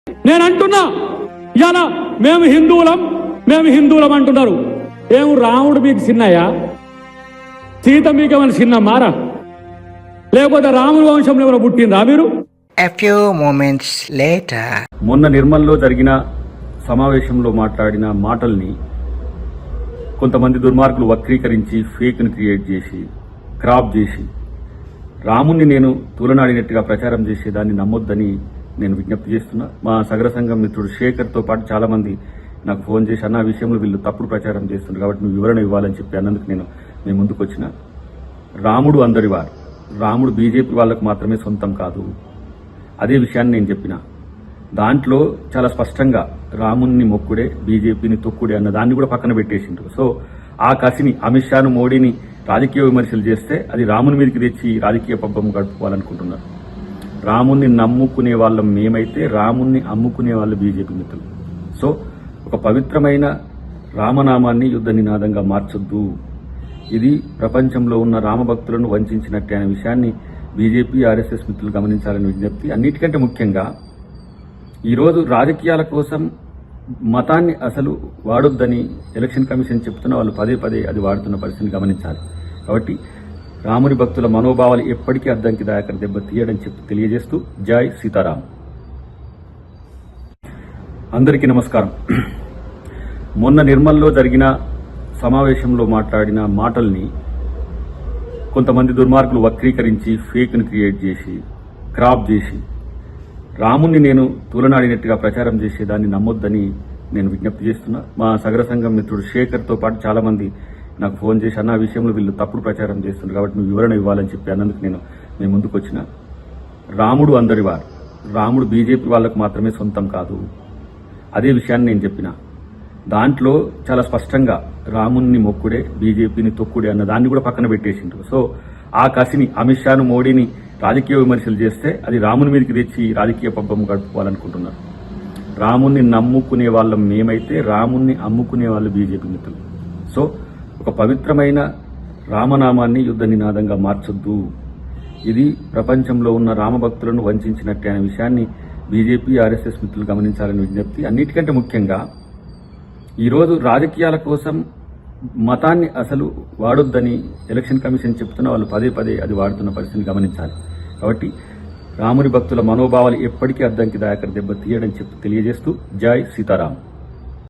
నేను అంటున్నా ఇలా మేము హిందువులం అంటున్నారు. ఏం రాముడు మీకు చిన్నయ్యా? సీత మీకేమైనా చిన్న మారా? లేకపోతే రాముడి వంశంలో ఏమైనా పుట్టిందా మీరు? A few moments later. మొన్న నిర్మల్లో జరిగిన సమావేశంలో మాట్లాడిన మాటల్ని కొంతమంది దుర్మార్గులు వక్రీకరించి ఫేక్ను క్రియేట్ చేసి క్రాప్ చేసి రాముణ్ణి నేను తూలనాడినట్టుగా ప్రచారం చేసేదాన్ని నమ్మొద్దని నేను విజ్ఞప్తి చేస్తున్నా. మా సగర సంఘం మిత్రుడు శేఖర్తో పాటు చాలా మంది నాకు ఫోన్ చేసి అన్న విషయంలో వీళ్ళు తప్పుడు ప్రచారం చేస్తున్నారు కాబట్టి నువ్వు వివరణ ఇవ్వాలని చెప్పి అన్నందుకు నేను ముందుకు వచ్చిన. రాముడు అందరివారు, రాముడు బీజేపీ వాళ్ళకు మాత్రమే సొంతం కాదు. అదే విషయాన్ని నేను చెప్పిన. దాంట్లో చాలా స్పష్టంగా రాముణ్ణి మొక్కుడే బీజేపీని తొక్కుడే అన్న దాన్ని కూడా పక్కన పెట్టేసిండ్రు. సో ఆ కసిని అమిత్ షాను మోడీని రాజకీయ విమర్శలు చేస్తే అది రాముని మీదకి తెచ్చి రాజకీయ పబ్బం గడుపుకోవాలనుకుంటున్నారు. రాముణ్ణి నమ్ముకునే వాళ్ళం మేమైతే రాముణ్ణి అమ్ముకునే వాళ్ళు బీజేపీ మిత్రులు. సో ఒక పవిత్రమైన రామనామాన్ని యుద్ధ నినాదంగా మార్చొద్దు. ఇది ప్రపంచంలో ఉన్న రామభక్తులను వంచినట్టే అనే విషయాన్ని బీజేపీ ఆర్ఎస్ఎస్ మిత్రులు గమనించాలని విజ్ఞప్తి. అన్నిటికంటే ముఖ్యంగా ఈరోజు రాజకీయాల కోసం మతాన్ని అసలు వాడొద్దని ఎలక్షన్ కమిషన్ చెప్తున్న వాళ్ళు పదే పదే అది వాడుతున్న పరిస్థితిని గమనించాలి. కాబట్టి రాముని భక్తుల మనోభావాలు ఎప్పటికీ అద్దంకి దాయకర దెబ్బ తీయడం చెప్పి తెలియజేస్తూ జై సీతారాం. అందరికీ నమస్కారం. మొన్న నిర్మల్లో జరిగిన సమావేశంలో మాట్లాడిన మాటల్ని కొంతమంది దుర్మార్గులు వక్రీకరించి ఫేక్ను క్రియేట్ చేసి క్రాప్ చేసి రాముణ్ణి నేను తూలనాడినట్టుగా ప్రచారం చేసేదాన్ని నమ్మొద్దని నేను విజ్ఞప్తి చేస్తున్నా. మా సగర సంఘం మిత్రుడు శేఖర్తో పాటు చాలా మంది నాకు ఫోన్ చేసి అన్న విషయంలో వీళ్ళు తప్పుడు ప్రచారం చేస్తున్నారు కాబట్టి నువ్వు వివరణ ఇవ్వాలని చెప్పి అన్నందుకు నేను ముందుకు వచ్చిన. రాముడు అందరివారు, రాముడు బీజేపీ వాళ్ళకు మాత్రమే సొంతం కాదు. అదే విషయాన్ని నేను చెప్పిన. దాంట్లో చాలా స్పష్టంగా రాముణ్ణి మొక్కుడే బీజేపీని తొక్కుడే అన్న దాన్ని కూడా పక్కన పెట్టేసిండ్రు. సో ఆ కసిని అమిత్ షాను మోడీని రాజకీయ విమర్శలు చేస్తే అది రాముని మీదకి తెచ్చి రాజకీయ పబ్బం గడుపుకోవాలనుకుంటున్నారు. రాముణ్ణి నమ్ముకునే వాళ్ళం మేమైతే రాముణ్ణి అమ్ముకునే వాళ్ళు బీజేపీ మిత్రులు. సో ఒక పవిత్రమైన రామనామాన్ని యుద్ధ నినాదంగా మార్చొద్దు. ఇది ప్రపంచంలో ఉన్న రామభక్తులను వంచినట్టే అనే విషయాన్ని బీజేపీ ఆర్ఎస్ఎస్ మిత్రులు గమనించాలని విజ్ఞప్తి. అన్నిటికంటే ముఖ్యంగా ఈరోజు రాజకీయాల కోసం మతాన్ని అసలు వాడొద్దని ఎలక్షన్ కమిషన్ చెప్తున్న వాళ్ళు పదే పదే అది వాడుతున్న పరిస్థితిని గమనించాలి. కాబట్టి రాముని భక్తుల మనోభావాలు ఎప్పటికీ అద్దంకి దాయకర దెబ్బ తీయడం చెప్పి తెలియజేస్తూ జై సీతారాం.